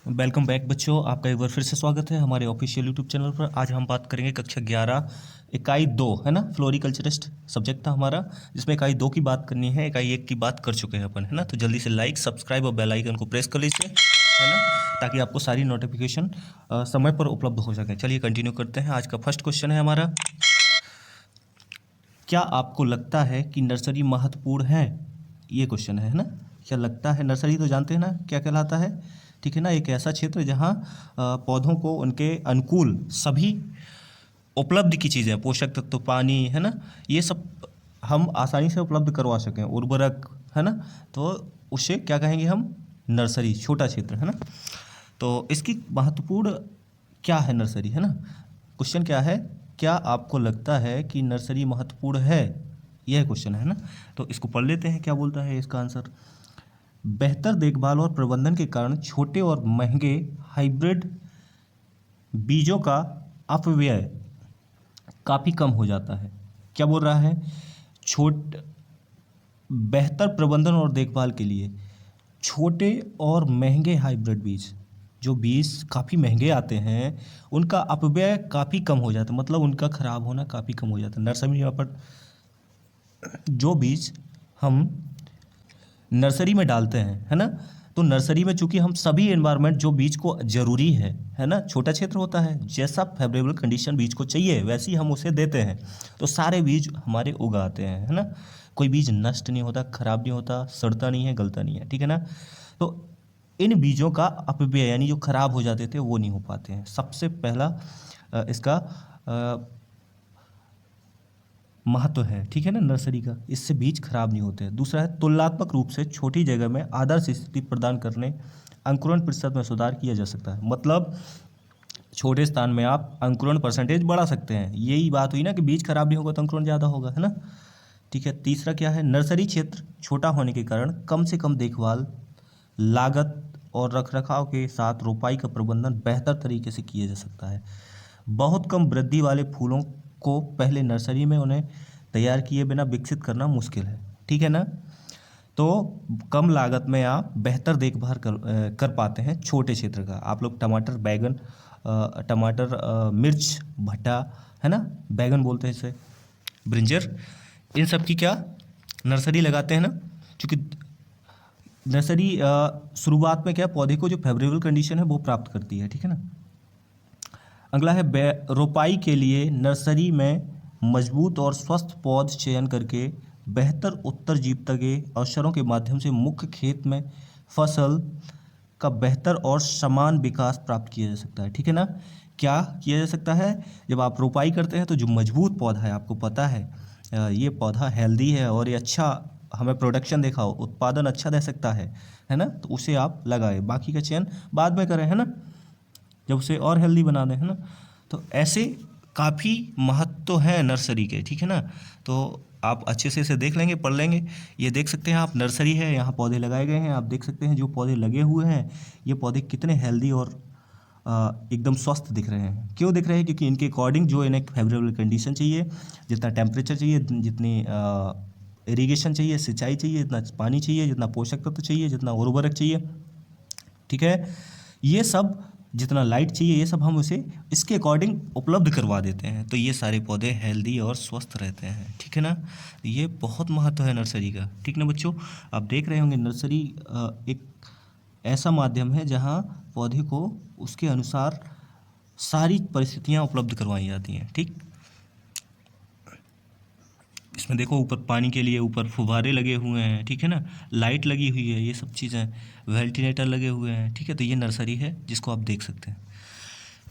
Welcome back बच्चों, आपका एक बार फिर से स्वागत है हमारे ऑफिशियल यूट्यूब चैनल पर। आज हम बात करेंगे कक्षा 11 इकाई 2, है ना। फ्लोरिकल्चरिस्ट सब्जेक्ट था हमारा, जिसमें इकाई 2 की बात करनी है। इकाई 1 की बात कर चुके हैं अपन, है ना। तो जल्दी से लाइक, सब्सक्राइब और बेल आइकन को प्रेस कर लीजिए, है ना, ताकि आपको सारी नोटिफिकेशन समय पर उपलब्ध हो सके। चलिए कंटिन्यू करते हैं। आज का फर्स्ट क्वेश्चन है हमारा, क्या आपको लगता है कि नर्सरी महत्वपूर्ण है? ये क्वेश्चन है ना। क्या लगता है? नर्सरी तो जानते हैं ना क्या कहलाता है, ठीक है ना। एक ऐसा क्षेत्र जहाँ पौधों को उनके अनुकूल सभी उपलब्ध की चीज़ें, पोषक तत्व, पानी, है ना, ये सब हम आसानी से उपलब्ध करवा सकें, उर्वरक, है ना। तो उसे क्या कहेंगे हम? नर्सरी, छोटा क्षेत्र, है ना। तो इसकी महत्वपूर्ण क्या है नर्सरी, है ना। क्वेश्चन क्या है? क्या आपको लगता है कि नर्सरी महत्वपूर्ण है? यह क्वेश्चन है ना। तो इसको पढ़ लेते हैं, क्या बोलता है इसका आंसर। बेहतर देखभाल और प्रबंधन के कारण छोटे और महंगे हाइब्रिड बीजों का अपव्यय काफ़ी कम हो जाता है। क्या बोल रहा है? बेहतर प्रबंधन और देखभाल के लिए छोटे और महंगे हाइब्रिड बीज, जो बीज काफ़ी महंगे आते हैं, उनका अपव्यय काफ़ी कम हो जाता है, मतलब उनका खराब होना काफ़ी कम हो जाता है। नर्सरी में पर जो बीज हम नर्सरी में डालते हैं, है ना, तो नर्सरी में चूंकि हम सभी एनवायरनमेंट जो बीज को ज़रूरी है ना, छोटा क्षेत्र होता है, जैसा फेवरेबल कंडीशन बीज को चाहिए वैसी हम उसे देते हैं, तो सारे बीज हमारे उगाते हैं, है ना। कोई बीज नष्ट नहीं होता, खराब नहीं होता, सड़ता नहीं है, गलता नहीं है, ठीक है ना। तो इन बीजों का अपव्यय यानी जो खराब हो जाते थे वो नहीं हो पाते हैं। सबसे पहला इसका महत्व है, ठीक है ना, नर्सरी का। इससे बीज खराब नहीं होते हैं। दूसरा है, तुलनात्मक रूप से छोटी जगह में आदर्श स्थिति प्रदान करने अंकुरण प्रतिशत में सुधार किया जा सकता है। मतलब छोटे स्थान में आप अंकुरण परसेंटेज बढ़ा सकते हैं। यही बात हुई ना कि बीज खराब नहीं होगा तो अंकुरण ज़्यादा होगा, है ना। ठीक है। तीसरा क्या है? नर्सरी क्षेत्र छोटा होने के कारण कम से कम देखभाल लागत और रखरखाव के साथ रोपाई का प्रबंधन बेहतर तरीके से किया जा सकता है। बहुत कम वृद्धि वाले फूलों को पहले नर्सरी में उन्हें तैयार किए बिना विकसित करना मुश्किल है, ठीक है ना। तो कम लागत में आप बेहतर देखभाल कर पाते हैं छोटे क्षेत्र का। आप लोग टमाटर, बैगन, मिर्च, भट्टा, है ना, बैगन बोलते हैं इसे, ब्रिंजर, इन सब की क्या नर्सरी लगाते हैं ना। क्योंकि नर्सरी शुरुआत में क्या पौधे को जो फेवरेबल कंडीशन है वो प्राप्त करती है, ठीक है ना। अगला है रोपाई के लिए नर्सरी में मजबूत और स्वस्थ पौध चयन करके बेहतर उत्तरजीविता के अवसरों के माध्यम से मुख्य खेत में फसल का बेहतर और समान विकास प्राप्त किया जा सकता है, ठीक है ना। क्या किया जा सकता है? जब आप रोपाई करते हैं तो जो मजबूत पौधा है, आपको पता है ये पौधा हेल्दी है और ये अच्छा हमें प्रोडक्शन देखा हो, उत्पादन अच्छा दे सकता है ना, तो उसे आप लगाएं। बाकी का चयन बाद में करें, है ना, जब उसे और हेल्दी बना दें, है ना। तो ऐसे काफ़ी महत्व है नर्सरी के, ठीक है ना। तो आप अच्छे से इसे देख लेंगे, पढ़ लेंगे। ये देख सकते हैं आप, नर्सरी है, यहाँ पौधे लगाए गए हैं। आप देख सकते हैं जो पौधे लगे हुए हैं ये पौधे कितने हेल्दी और एकदम स्वस्थ दिख रहे हैं। क्यों दिख रहे हैं? क्योंकि इनके अकॉर्डिंग जो इन्हें फेवरेबल कंडीशन चाहिए, जितना टेम्परेचर चाहिए, जितनी इरीगेशन चाहिए, सिंचाई चाहिए, जितना पानी चाहिए, जितना पोषक तत्व चाहिए, जितना उर्वरक चाहिए, ठीक है, ये सब जितना लाइट चाहिए, ये सब हम उसे इसके अकॉर्डिंग उपलब्ध करवा देते हैं। तो ये सारे पौधे हेल्दी और स्वस्थ रहते हैं, ठीक है ना। ये बहुत महत्व है नर्सरी का, ठीक ना बच्चों। आप देख रहे होंगे नर्सरी एक ऐसा माध्यम है जहाँ पौधे को उसके अनुसार सारी परिस्थितियाँ उपलब्ध करवाई जाती हैं, ठीक। इसमें देखो ऊपर पानी के लिए ऊपर फुव्वारे लगे हुए हैं, ठीक है ना, लाइट लगी हुई है, ये सब चीज़ें, वेंटिलेटर लगे हुए हैं, ठीक है। तो ये नर्सरी है जिसको आप देख सकते हैं।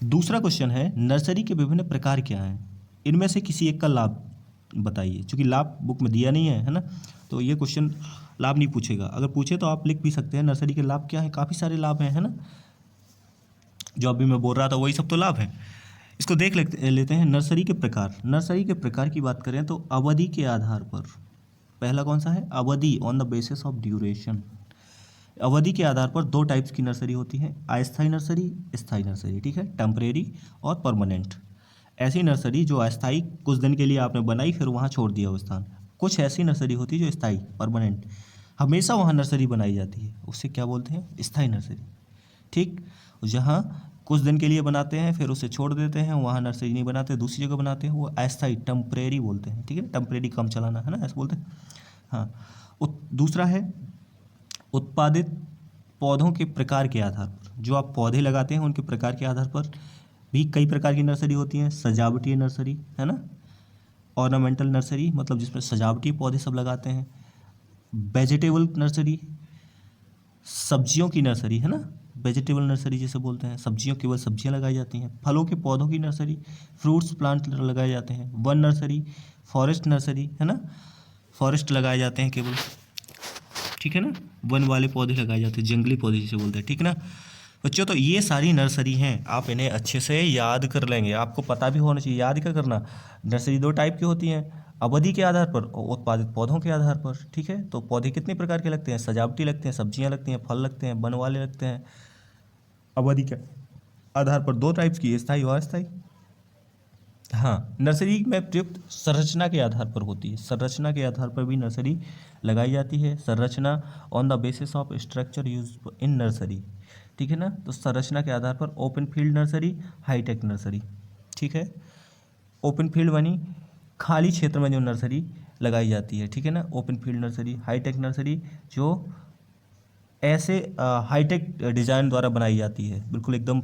दूसरा क्वेश्चन है, नर्सरी के विभिन्न प्रकार क्या हैं? इनमें से किसी एक का लाभ बताइए। चूँकि लाभ बुक में दिया नहीं है ना, तो ये क्वेश्चन लाभ नहीं पूछेगा। अगर पूछे तो आप लिख भी सकते हैं नर्सरी के लाभ क्या है। काफ़ी सारे लाभ हैं, है ना, जो अभी मैं बोल रहा था वही सब तो लाभ हैं। इसको देख लेते हैं। नर्सरी के प्रकार। नर्सरी के प्रकार की बात करें तो अवधि के आधार पर, पहला कौन सा है? अवधि, on the basis of duration. अवधि के आधार पर दो टाइप्स की नर्सरी होती है, अस्थायी नर्सरी, स्थायी नर्सरी, ठीक है, टेम्परेरी और परमानेंट। ऐसी नर्सरी जो अस्थायी, कुछ दिन के लिए आपने बनाई फिर वहाँ छोड़ दिया वो स्थान। कुछ ऐसी नर्सरी होती है जो स्थायी, परमानेंट, हमेशा वहाँ नर्सरी बनाई जाती है, उससे क्या बोलते हैं? स्थायी नर्सरी, ठीक। जहाँ कुछ दिन के लिए बनाते हैं फिर उसे छोड़ देते हैं, वहाँ नर्सरी नहीं बनाते, दूसरी जगह बनाते हैं, वो अस्थायी टेम्परेरी बोलते हैं, ठीक है, टेम्परेरी काम चलाना, है ना, ऐसा बोलते हैं। हाँ। दूसरा है उत्पादित पौधों के प्रकार के आधार पर, जो आप पौधे लगाते हैं उनके प्रकार के आधार पर भी कई प्रकार की नर्सरी होती हैं। सजावटी नर्सरी, है ना, ऑर्नामेंटल नर्सरी मतलब जिसमें सजावटी पौधे सब लगाते हैं। वेजिटेबल नर्सरी, सब्जियों की नर्सरी, है ना, वेजिटेबल नर्सरी जिसे बोलते हैं, सब्जियों, केवल सब्जियां लगाई जाती हैं। फलों के पौधों की नर्सरी, फ्रूट्स प्लांट लगाए जाते हैं। वन नर्सरी, फॉरेस्ट नर्सरी, है ना, फॉरेस्ट लगाए जाते हैं केवल, ठीक है ना, वन वाले पौधे लगाए जाते हैं, जंगली पौधे जिसे बोलते हैं, ठीक ना बच्चों। तो ये सारी नर्सरी हैं, आप इन्हें अच्छे से याद कर लेंगे, आपको पता भी होना चाहिए। याद क्या करना, नर्सरी दो टाइप की होती हैं, अवधि के आधार पर और उत्पादित पौधों के आधार पर, ठीक है। तो पौधे कितने प्रकार के लगते हैं, सजावटी लगते हैं, सब्जियां लगती हैं, फल लगते हैं, वन वाले लगते हैं। अवधि के आधार पर दो टाइप्स की, स्थायी और अस्थायी। हाँ, नर्सरी में प्रयुक्त संरचना के आधार पर होती है, संरचना के आधार पर भी नर्सरी लगाई जाती है। संरचना on the basis of structure use in nursery, ठीक है ना। तो संरचना के आधार पर open field nursery, hi-tech nursery, ठीक है। ओपन फील्ड बनी खाली क्षेत्र में जो नर्सरी लगाई जाती है, ठीक है ना, open field nursery. Hi-tech nursery जो ऐसे हाईटेक डिज़ाइन द्वारा बनाई जाती है, बिल्कुल एकदम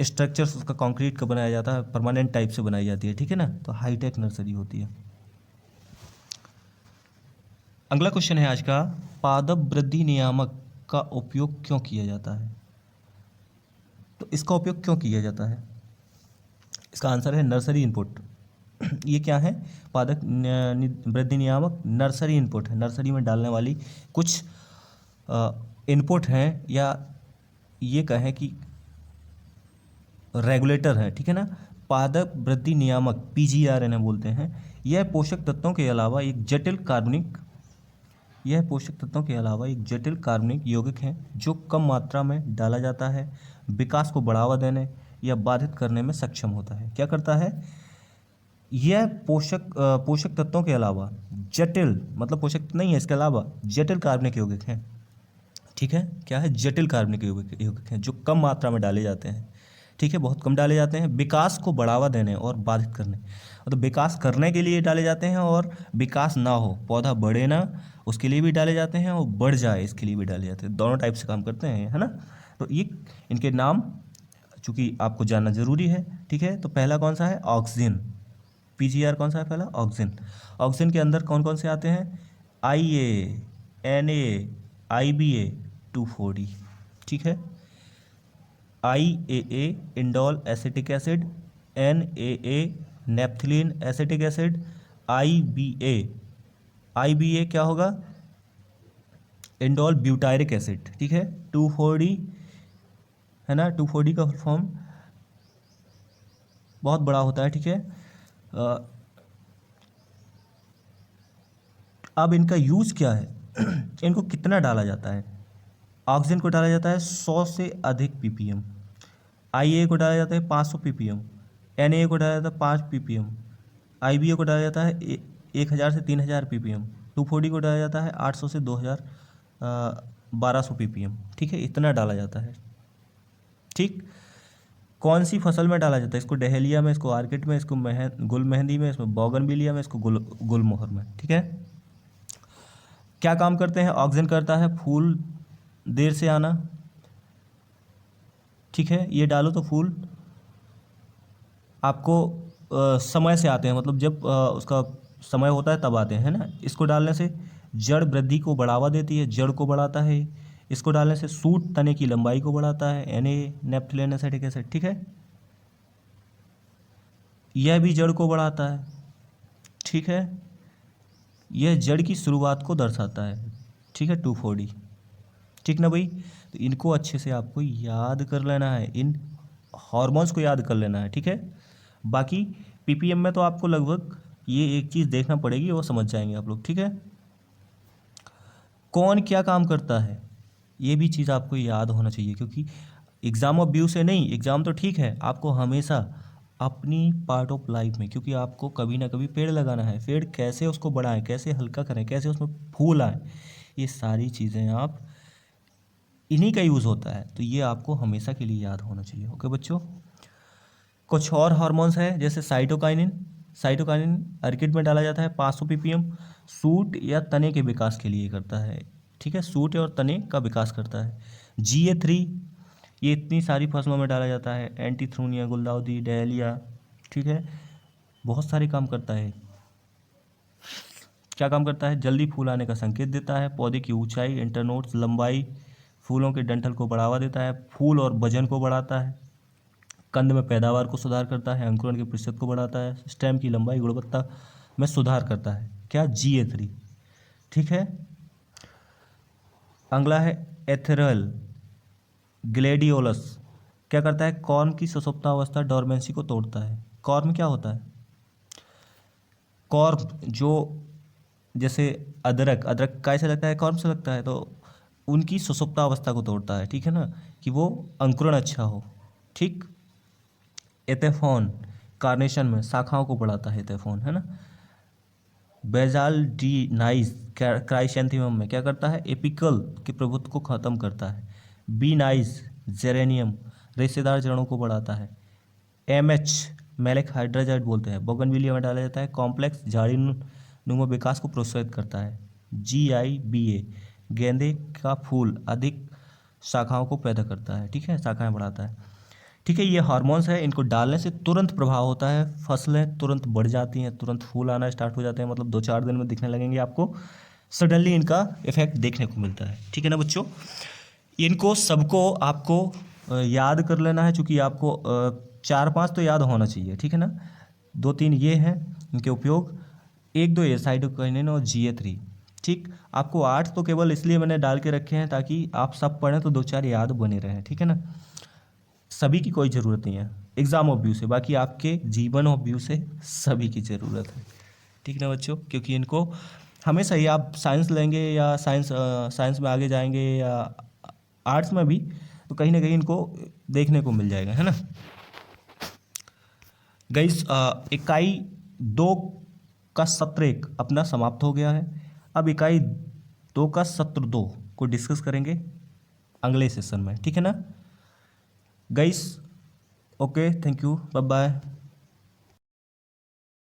स्ट्रक्चर्स उसका कंक्रीट का बनाया जाता है, परमानेंट टाइप से बनाई जाती है, ठीक है ना, तो हाईटेक नर्सरी होती है। अगला क्वेश्चन है आज का, पादप वृद्धि नियामक का उपयोग क्यों किया जाता है। तो इसका उपयोग क्यों किया जाता है, इसका आंसर है नर्सरी इनपुट। ये क्या है, पादप वृद्धि नियामक नर्सरी इनपुट है, नर्सरी में डालने वाली कुछ इनपुट हैं, या ये कहें कि रेगुलेटर है, ठीक है ना। पादप वृद्धि नियामक पीजीआर इन्हें बोलते हैं। यह पोषक तत्वों के अलावा एक जटिल कार्बनिक यौगिक है जो कम मात्रा में डाला जाता है, विकास को बढ़ावा देने या बाधित करने में सक्षम होता है। क्या करता है, यह पोषक तत्वों के अलावा जटिल, मतलब पोषक नहीं है, इसके अलावा जटिल कार्बनिक यौगिक हैं, ठीक है। क्या है, जटिल कार्बनिक यौगिक हैं जो कम मात्रा में डाले जाते हैं, ठीक है, बहुत कम डाले जाते हैं, विकास को बढ़ावा देने और बाधित करने, मतलब विकास करने के लिए डाले जाते हैं, और विकास ना हो, पौधा बढ़े ना, उसके लिए भी डाले जाते हैं, और बढ़ जाए इसके लिए भी डाले जाते हैं, दोनों टाइप से काम करते हैं, है ना। तो ये इनके नाम चूँकि आपको जानना जरूरी है, ठीक है। तो पहला कौन सा है, ऑक्सिन, पीजीआर कौन सा है पहला, ऑक्सिन। ऑक्सिन के अंदर कौन कौन से आते हैं, IA, NA, IBA, 2,4-D, ठीक है। IAA indole acetic acid, NAA naphthalene acetic acid, IBA क्या होगा, इंडोल ब्यूटायरिक एसिड, ठीक है। 2,4-D है ना, 2,4-D का फॉर्म बहुत बड़ा होता है, ठीक है। अब इनका यूज क्या है, इनको कितना डाला जाता है। ऑक्सीजन को डाला जाता है 100 से अधिक ppm, IA को डाला जाता है 500 ppm, NA को डाला जाता है 5 ppm, IBA को डाला जाता है 1,000 से 3,000 ppm, 2,4-D को डाला जाता है 800 से 2,000 1200 ppm, ठीक है, इतना डाला जाता है, ठीक। कौन सी फसल में डाला जाता है, इसको डहेलिया में, इसको आर्किड में, इसको गुल मेहंदी में, इसमें बोगनविलिया में, इसको गुलमोहर में, ठीक है। क्या काम करते हैं, ऑक्सीजन करता है फूल देर से आना, ठीक है, ये डालो तो फूल आपको समय से आते हैं, मतलब जब उसका समय होता है तब आते हैं, है ना। इसको डालने से जड़ वृद्धि को बढ़ावा देती है, जड़ को बढ़ाता है। इसको डालने से सूट तने की लंबाई को बढ़ाता है, Na नेप्थिलीन एसिटिक एसिड, ठीक है। यह भी जड़ को बढ़ाता है, ठीक है। यह जड़ की शुरुआत को दर्शाता है, ठीक है, 2,4-D, ठीक ना भाई। तो इनको अच्छे से आपको याद कर लेना है, इन हार्मोन्स को याद कर लेना है, ठीक है। बाकी ppm में तो आपको लगभग ये एक चीज़ देखना पड़ेगी, वो समझ जाएंगे आप लोग, ठीक है। कौन क्या काम करता है, ये भी चीज़ आपको याद होना चाहिए, क्योंकि एग्ज़ाम ऑफ व्यू से नहीं, एग्ज़ाम तो ठीक है, आपको हमेशा अपनी पार्ट ऑफ लाइफ में, क्योंकि आपको कभी ना कभी पेड़ लगाना है, पेड़ कैसे उसको बढ़ाएं, कैसे हल्का करें, कैसे उसमें फूल आए, ये सारी चीज़ें आप इन्हीं का यूज़ होता है, तो ये आपको हमेशा के लिए याद होना चाहिए। ओके बच्चों। कुछ और हार्मोन्स है जैसे साइटोकाइनिन। साइटोकाइनिन अर्किड में डाला जाता है 500 ppm, सूट या तने के विकास के लिए करता है। ठीक है, सूट और तने का विकास करता है। GA3 ये इतनी सारी फसलों में डाला जाता है, एंटीथ्रोनिया, गुलदाउदी, डहेलिया। ठीक है, बहुत सारे काम करता है। क्या काम करता है? जल्दी फूल आने का संकेत देता है, पौधे की ऊंचाई, इंटरनोड्स, लंबाई, फूलों के डंठल को बढ़ावा देता है, फूल और वजन को बढ़ाता है, कंद में पैदावार को सुधार करता है, अंकुरण के प्रतिशत को बढ़ाता है, स्टेम की लंबाई, गुणवत्ता में सुधार करता है। क्या? GA3। ठीक है। अगला है एथेरल ग्लेडियोलस। क्या करता है? कॉर्म की सुषुप्तावस्था डोरमेंसी को तोड़ता है। कॉर्म क्या होता है? कॉर्म जो जैसे अदरक, अदरक कैसे लगता है? कॉर्म से लगता है। तो उनकी सुषुप्तावस्था को तोड़ता है, ठीक है ना, कि वो अंकुरण अच्छा हो। ठीक। एथेफॉन कार्नेशन में शाखाओं को बढ़ाता है, एथेफॉन, है ना। बेजाल्डिनाइज क्राइसैंथेमम में क्या करता है? एपिकल के प्रभुत्व को खत्म करता है। बी नाइज जेरेनियम रेशेदार जड़ों को बढ़ाता है। MH मैलिक हाइड्राजाइड बोलते हैं, बोगनविलिया में डाला जाता है, कॉम्प्लेक्स झाड़ीनुमा विकास को प्रोत्साहित करता है। GIBA गेंदे का फूल अधिक शाखाओं को पैदा करता है, ठीक है, शाखाएं बढ़ाता है। ठीक है, ये हार्मोन्स है, इनको डालने से तुरंत प्रभाव होता है, फसलें तुरंत बढ़ जाती हैं, तुरंत फूल आना स्टार्ट हो जाते हैं, मतलब 2-4 दिन में दिखने लगेंगे आपको, सडनली इनका इफेक्ट देखने को मिलता है। ठीक है ना बच्चों, इनको सबको आपको याद कर लेना है, चूँकि आपको 4-5 तो याद होना चाहिए, ठीक है ना। 2-3 ये हैं इनके उपयोग, 1-2 ये साइटोकाइनिन और GA3। ठीक, आपको 8 तो केवल इसलिए मैंने डाल के रखे हैं ताकि आप सब पढ़ें तो 2-4 याद बने रहें, ठीक है ना। सभी की कोई ज़रूरत नहीं है एग्ज़ाम ऑफ व्यू से, बाकी आपके जीवन ऑफ व्यू से सभी की ज़रूरत है, ठीक ना बच्चों, क्योंकि इनको हमेशा ही आप साइंस लेंगे या साइंस में आगे जाएंगे या आर्ट्स में भी, तो कहीं ना कहीं इनको देखने को मिल जाएगा, है ना। गाइस, इकाई 2 का सत्र 1 अपना समाप्त हो गया है। अब इकाई 2 का सत्र 2 को डिस्कस करेंगे अगले सेशन में, ठीक है ना guys. Okay, thank you, bye bye.